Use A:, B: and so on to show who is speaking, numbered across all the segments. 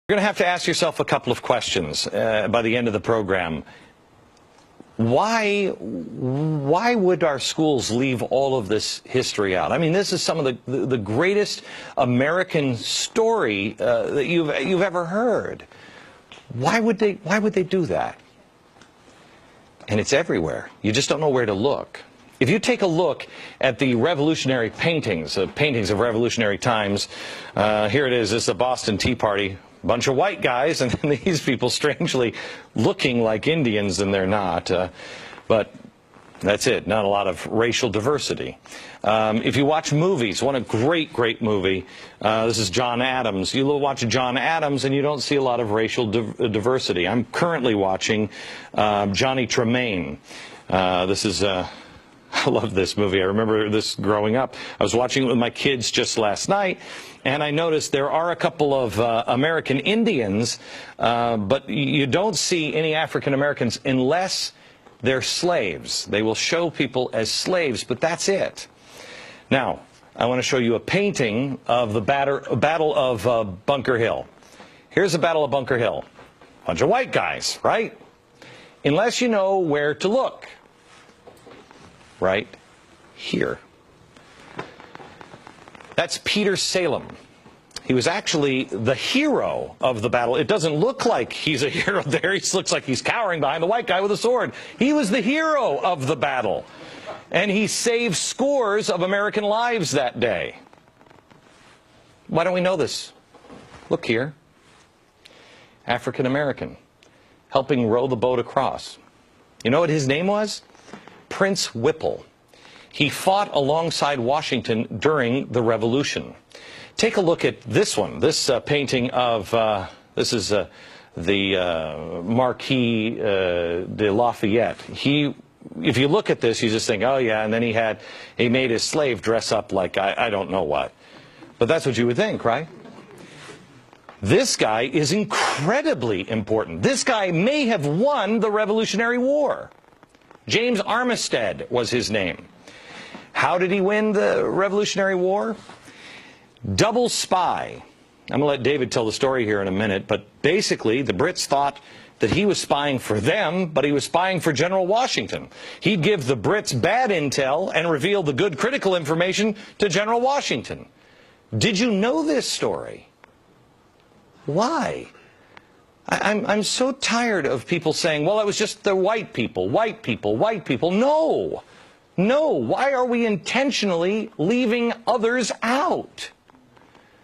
A: You're going to have to ask yourself a couple of questions by the end of the program. Why would our schools leave all of this history out? I mean, this is some of the greatest American story that you've ever heard. Why would they do that? And it's everywhere. You just don't know where to look. If you take a look at the revolutionary paintings of revolutionary times, here it is. This is the Boston Tea Party. Bunch of white guys, and these people strangely looking like Indians, and they're not. But that's it. Not a lot of racial diversity. If you watch movies, one great movie. This is John Adams. You watch John Adams, and you don't see a lot of racial diversity. I'm currently watching Johnny Tremaine. This is. I love this movie. I remember this growing up. I was watching it with my kids just last night, and I noticed there are a couple of American Indians, but you don't see any African Americans unless they're slaves. They will show people as slaves, but that's it. Now, I want to show you a painting of the Battle of Bunker Hill. Here's the Battle of Bunker Hill. Bunch of white guys, right? Unless you know where to look. Right here. That's Peter Salem. He was actually the hero of the battle. It doesn't look like he's a hero there. He looks like he's cowering behind the white guy with a sword. He was the hero of the battle. And he saved scores of American lives that day. Why don't we know this? Look here. African American. Helping row the boat across. You know what his name was? Prince Whipple. He fought alongside Washington during the Revolution. Take a look at this one. This painting of, this is the Marquis de Lafayette. If you look at this, you just think, oh yeah, and then he made his slave dress up like I don't know what. But that's what you would think, right? This guy is incredibly important. This guy may have won the Revolutionary War. James Armistead was his name. How did he win the Revolutionary War? Double spy. I'm going to let David tell the story here in a minute, but basically the Brits thought that he was spying for them, but he was spying for General Washington. He'd give the Brits bad intel and reveal the good critical information to General Washington. Did you know this story? Why? I'm so tired of people saying, well, it was just the white people, white people, white people. No. No. Why are we intentionally leaving others out?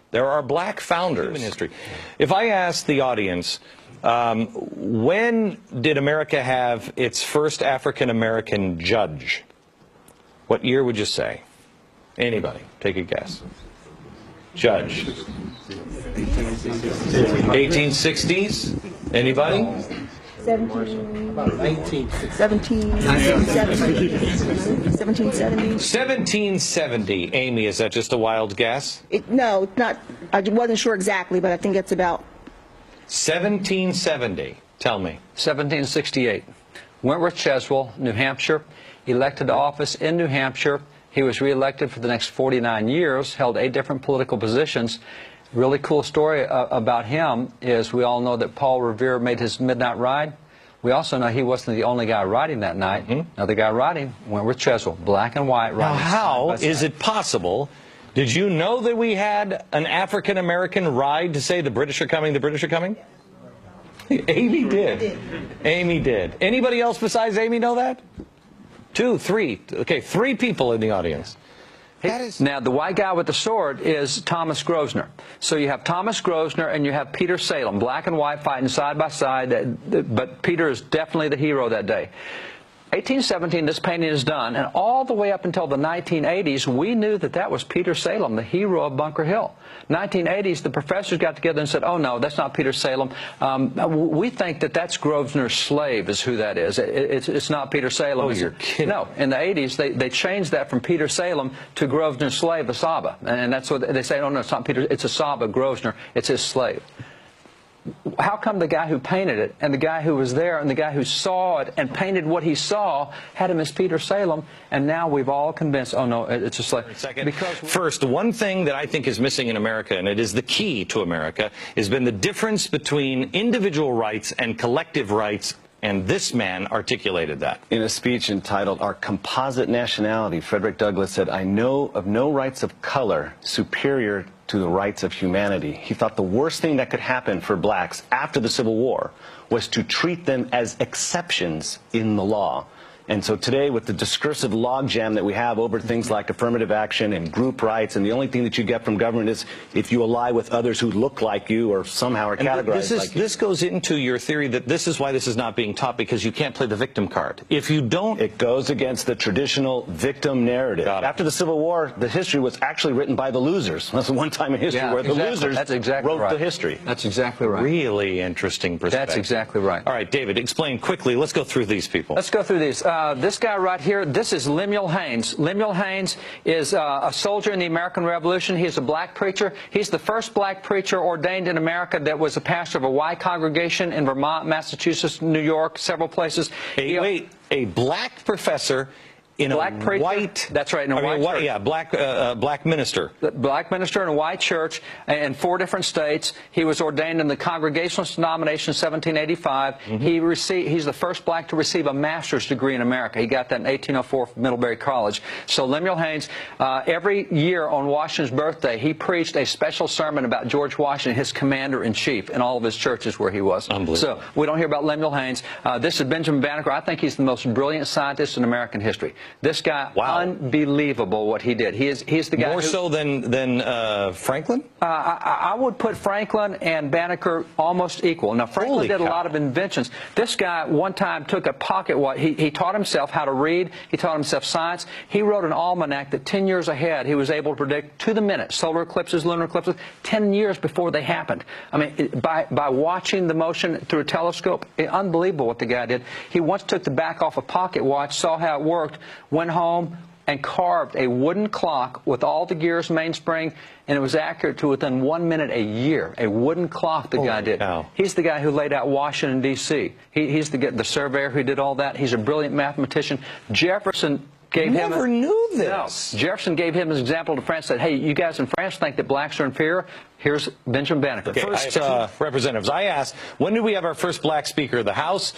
A: There are black founders. Human history. If I ask the audience, when did America have its first African-American judge? What year would you say? Anybody? Take a guess. Judge. 1860s? Anybody? 1770. Amy, is that just a wild guess?
B: No, not. I wasn't sure exactly, but I think it's about
A: 1770. Tell me.
C: 1768. Wentworth Cheswell, New Hampshire, elected to office in New Hampshire. He was reelected for the next 49 years, held 8 different political positions. Really cool story about him is we all know that Paul Revere made his midnight ride. We also know he wasn't the only guy riding that night. Another guy riding, Wentworth Cheswell, black and white riding.
A: Now, how is it possible? Did you know that we had an African-American ride to say the British are coming, the British are coming? Amy did. Amy did. Anybody else besides Amy know that? 2, 3. Okay, 3 people in the audience.
C: Now, the white guy with the sword is Thomas Grosvenor. So you have Thomas Grosvenor and you have Peter Salem, black and white fighting side by side, but Peter is definitely the hero that day. 1817, this painting is done, and all the way up until the 1980s, we knew that that was Peter Salem, the hero of Bunker Hill. 1980s, the professors got together and said, oh no, that's not Peter Salem. We think that that's Grosvenor's slave is who that is. It's not Peter Salem.
A: Oh, you're kidding.
C: No, in the 80s, they changed that from Peter Salem to Grosvenor's slave, Asaba. And that's what they say, oh no, it's not Peter, it's Asaba, Grosvenor, it's his slave. how come the guy who painted it and the guy who was there and the guy who saw it and painted what he saw had him as Peter Salem, and now we've all convinced, oh no, it's just like...
A: Because first, one thing that I think is missing in America, and it is the key to America, has been the difference between individual rights and collective rights. And this man articulated that.
D: In a speech entitled Our Composite Nationality, Frederick Douglass said, "I know of no rights of color superior to the rights of humanity." He thought the worst thing that could happen for blacks after the Civil War was to treat them as exceptions in the law. And so today, with the discursive logjam that we have over things like affirmative action and group rights, and the only thing that you get from government is if you ally with others who look like you or somehow are categorized like you.
A: This goes into your theory that this is why this is not being taught, because you can't play the victim card. If you don't...
D: It goes against the traditional victim narrative. After the Civil War, the history was actually written by the losers. That's the one time in history where the losers wrote the history.
C: That's exactly right.
A: Really interesting perspective.
C: That's exactly right.
A: All right, David, explain quickly. Let's go through these people.
C: Let's go through these. This guy right here, this is Lemuel Haynes. Lemuel Haynes is a soldier in the American Revolution. He's a black preacher. He's the first black preacher ordained in America that was a pastor of a white congregation in Vermont, Massachusetts, New York, several places.
A: A black professor in
C: black
A: a
C: preacher,
A: white...
C: That's right, in a white church.
A: Yeah, black minister.
C: Black minister in a white church in 4 different states. He was ordained in the Congregationalist denomination in 1785. He's the first black to receive a master's degree in America. He got that in 1804 from Middlebury College. So Lemuel Haynes, every year on Washington's birthday, he preached a special sermon about George Washington, his commander-in-chief, in all of his churches where he was.
A: Unbelievable.
C: So we don't hear about Lemuel Haynes. This is Benjamin Banneker. I think he's the most brilliant scientist in American history. This guy, unbelievable what he did. He's the guy
A: more so than Franklin?
C: I would put Franklin and Banneker almost equal. Now, Franklin did a lot of inventions. This guy one time took a pocket watch. He taught himself how to read. He taught himself science. He wrote an almanac that 10 years ahead he was able to predict to the minute solar eclipses, lunar eclipses, 10 years before they happened. I mean, by watching the motion through a telescope, unbelievable what the guy did. He once took the back off a pocket watch, saw how it worked, went home and carved a wooden clock with all the gears, mainspring, and it was accurate to within 1 minute a year. A wooden clock the guy did.
A: Cow. He's
C: the guy who laid out Washington, D.C. He's the surveyor who did all that. He's a brilliant mathematician. Jefferson gave him...
A: Never knew this.
C: No. Jefferson gave him his example to France, said, hey, you guys in France think that blacks are inferior? Here's Benjamin Banneker.
A: Okay, first, representatives, I asked, when did we have our first black Speaker of the House?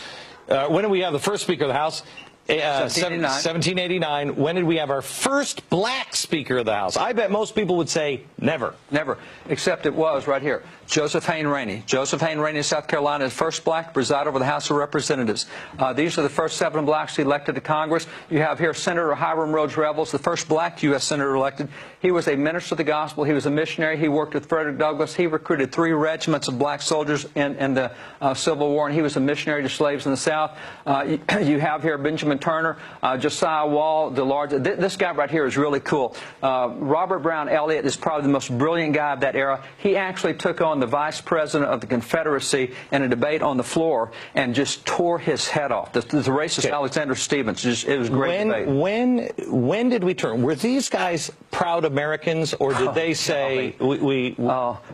A: When did we have the first Speaker of the House? 1789. When did we have our first black Speaker of the House? I bet most people would say never.
C: Never. Except it was right here. Joseph Hayne Rainey. Joseph Hayne Rainey of South Carolina is first black to preside over the House of Representatives. These are the first 7 blacks elected to Congress. You have here Senator Hiram Rhodes Revels, the first black U.S. Senator elected. He was a minister of the gospel. He was a missionary. He worked with Frederick Douglass. He recruited 3 regiments of black soldiers in the Civil War, and he was a missionary to slaves in the South. You have here Benjamin Turner, Josiah Wall, the large. This guy right here is really cool. Robert Brown Elliott is probably the most brilliant guy of that era. He actually took on the vice president of the Confederacy in a debate on the floor and just tore his head off. The racist Alexander Stephens. It was a great debate.
A: When did we turn? Were these guys proud Americans, or did they say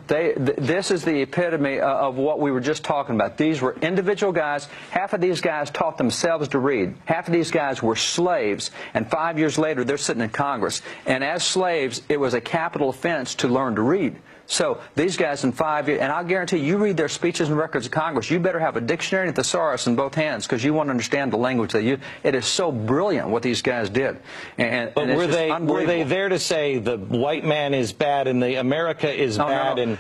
C: this is the epitome of what we were just talking about. These were individual guys. Half of these guys taught themselves to read. Half of these guys were slaves, and 5 years later they're sitting in Congress. And as slaves, it was a capital offense to learn to read. So these guys in 5 years, and I'll guarantee you read their speeches and records of Congress, you better have a dictionary and a thesaurus in both hands because you want to understand the language they use. It is so brilliant what these guys did.
A: But were they there to say the white man is bad and the America is bad?
C: No. And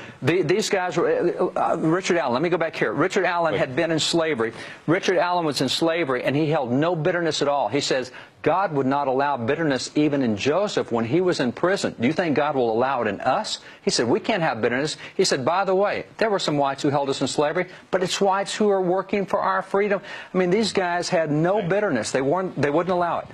C: these guys were Richard Allen. Let me go back here. Richard Allen had been in slavery. Richard Allen was in slavery, and he held no bitterness at all. He says, God would not allow bitterness even in Joseph when he was in prison. Do you think God will allow it in us? He said, we can't have bitterness. He said, by the way, there were some whites who held us in slavery, but it's whites who are working for our freedom. I mean, these guys had no bitterness. They wouldn't allow it.